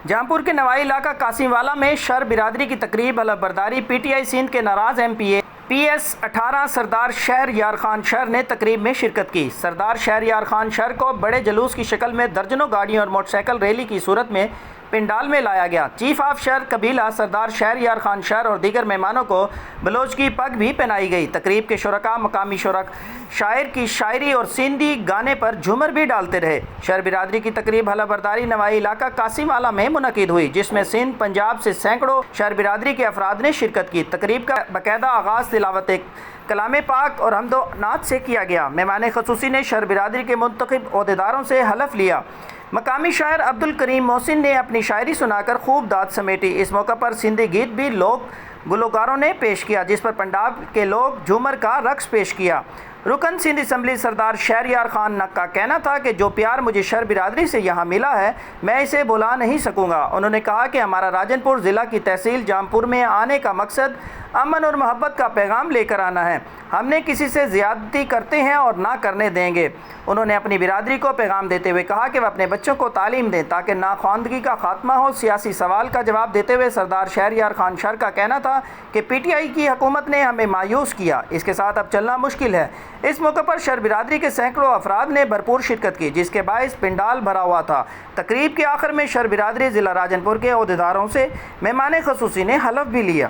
جامپور کے نوائی علاقہ قاسم والا میں شر برادری کی تقریب حلف برداری پی ٹی آئی سندھ کے ناراض ایم پی اے پی ایس 18 سردار شہر یار خان شہر نے تقریب میں شرکت کی۔ سردار شہر یار خان شہر کو بڑے جلوس کی شکل میں درجنوں گاڑیوں اور موٹر سائیکل ریلی کی صورت میں پنڈال میں لایا گیا۔ چیف آف شہر قبیلہ سردار شہر یار خان شہر اور دیگر مہمانوں کو بلوچ کی پگ بھی پہنائی گئی۔ تقریب کے شرکاء مقامی شاعر کی شاعری اور سندھی گانے پر جھومر بھی ڈالتے رہے۔ شہر برادری کی تقریب حلف برداری نوائی علاقہ قاسم والا میں منعقد ہوئی، جس میں سندھ پنجاب سے سینکڑوں شہر برادری کے افراد نے شرکت کی۔ تقریب کا باقاعدہ آغاز تلاوت کلام پاک اور حمد و نعت سے کیا گیا۔ مہمان خصوصی نے شہر برادری کے منتخب عہدیداروں سے حلف لیا۔ مقامی شاعر عبد الکریم محسن نے اپنی شاعری سنا کر خوب داد سمیٹی۔ اس موقع پر سندھی گیت بھی لوک گلوکاروں نے پیش کیا، جس پر پنڈاب کے لوگ جھومر کا رقص پیش کیا۔ رکن سندھ اسمبلی سردار شہر یار خان کا کہنا تھا کہ جو پیار مجھے شہر برادری سے یہاں ملا ہے میں اسے بھلا نہیں سکوں گا۔ انہوں نے کہا کہ ہمارا راجن پور ضلع کی تحصیل جامپور میں آنے کا مقصد امن اور محبت کا پیغام لے کر آنا ہے۔ ہم نے کسی سے زیادتی کرتے ہیں اور نہ کرنے دیں گے۔ انہوں نے اپنی برادری کو پیغام دیتے ہوئے کہا کہ وہ اپنے بچوں کو تعلیم دیں تاکہ ناخواندگی کا خاتمہ ہو۔ سیاسی سوال کا جواب دیتے ہوئے سردار شہر یار خان شہر کا کہنا تھا کہ پی ٹی آئی کی حکومت نے ہمیں مایوس کیا، اس کے ساتھ اب چلنا مشکل ہے۔ اس موقع پر شہر برادری کے سینکڑوں افراد نے بھرپور شرکت کی، جس کے باعث پنڈال بھرا ہوا تھا۔ تقریب کے آخر میں شہر برادری ضلع راجن پور کے عہدیداروں سے مہمان خصوصی نے حلف بھی لیا۔